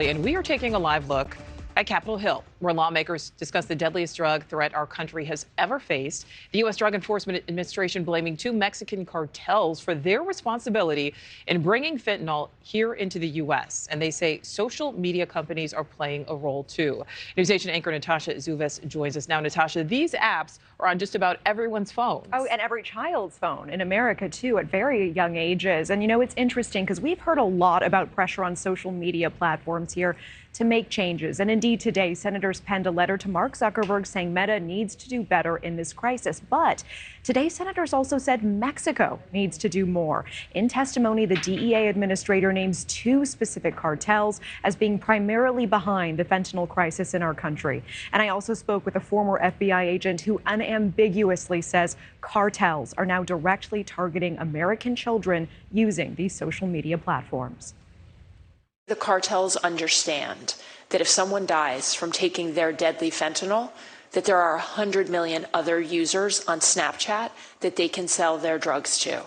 And we are taking a live look at Capitol Hill, where lawmakers discuss the deadliest drug threat our country has ever faced. The U.S. Drug Enforcement Administration blaming two Mexican cartels for their responsibility in bringing fentanyl here into the U.S. And they say social media companies are playing a role, too. NewsNation anchor Natasha Zuvis joins us now. Natasha, these apps are on just about everyone's phones. Oh, and every child's phone in America, too, at very young ages. And, you know, it's interesting because we've heard a lot about pressure on social media platforms here to make changes. And indeed, today, senators penned a letter to Mark Zuckerberg saying Meta needs to do better in this crisis. But today, senators also said Mexico needs to do more. In testimony, the DEA administrator names two specific cartels as being primarily behind the fentanyl crisis in our country. And I also spoke with a former FBI agent who unambiguously says cartels are now directly targeting American children using these social media platforms. The cartels understand that if someone dies from taking their deadly fentanyl, that there are 100 million other users on Snapchat that they can sell their drugs to.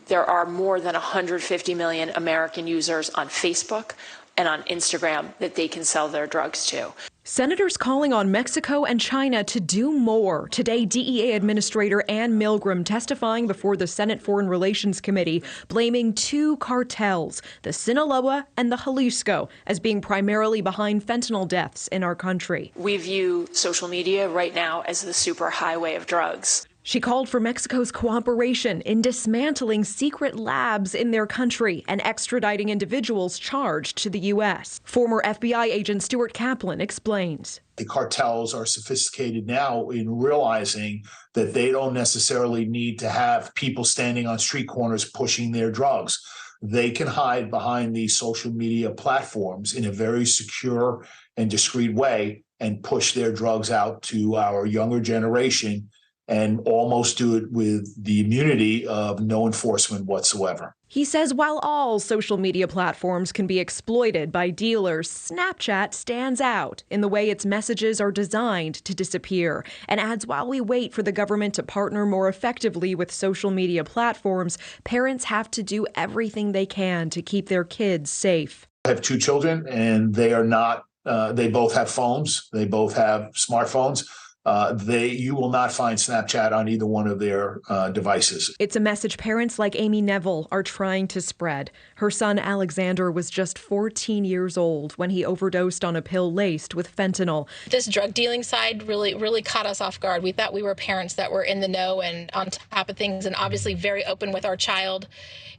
There are more than 150 million American users on Facebook and on Instagram that they can sell their drugs to. Senators calling on Mexico and China to do more. Today, DEA Administrator Ann Milgram testifying before the Senate Foreign Relations Committee, blaming two cartels, the Sinaloa and the Jalisco, as being primarily behind fentanyl deaths in our country. We view social media right now as the superhighway of drugs. She called for Mexico's cooperation in dismantling secret labs in their country and extraditing individuals charged to the U.S. Former FBI agent Stuart Kaplan explains. The cartels are sophisticated now in realizing that they don't necessarily need to have people standing on street corners pushing their drugs. They can hide behind these social media platforms in a very secure and discreet way and push their drugs out to our younger generation and almost do it with the immunity of no enforcement whatsoever. He says while all social media platforms can be exploited by dealers, Snapchat stands out in the way its messages are designed to disappear, and adds while we wait for the government to partner more effectively with social media platforms, parents have to do everything they can to keep their kids safe. I have two children, and they are not, they both have phones. They both have smartphones. You will not find Snapchat on either one of their devices. It's a message parents like Amy Neville are trying to spread. Her son Alexander was just 14 years old when he overdosed on a pill laced with fentanyl. This drug dealing side really caught us off guard. We thought we were parents that were in the know and on top of things and obviously very open with our child.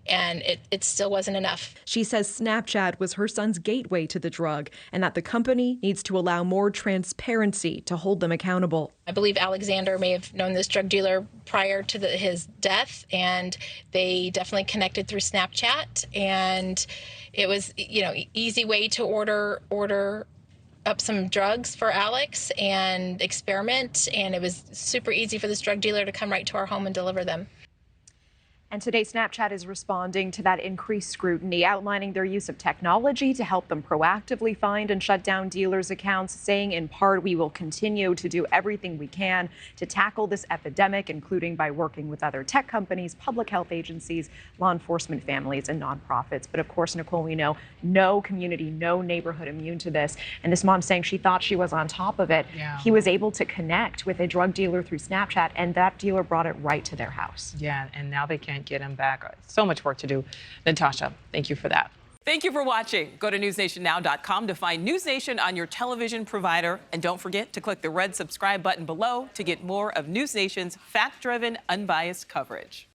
And it still wasn't enough. She says Snapchat was her son's gateway to the drug and that the company needs to allow more transparency to hold them accountable. I believe Alexander may have known this drug dealer prior to his death, and they definitely connected through Snapchat. And it was, easy way to order up some drugs for Alex and experiment. And it was super easy for this drug dealer to come right to our home and deliver them. And today, Snapchat is responding to that increased scrutiny, outlining their use of technology to help them proactively find and shut down dealers' accounts, saying in part, we will continue to do everything we can to tackle this epidemic, including by working with other tech companies, public health agencies, law enforcement families, and nonprofits. But of course, Nichole, we know no community, no neighborhood immune to this. And this mom saying she thought she was on top of it. Yeah. He was able to connect with a drug dealer through Snapchat, and that dealer brought it right to their house. Yeah, and now they can't get him back. So much work to do. Natasha, thank you for that. Thank you for watching. Go to newsnationnow.com to find NewsNation on your television provider. And don't forget to click the red subscribe button below to get more of NewsNation's fact-driven, unbiased coverage.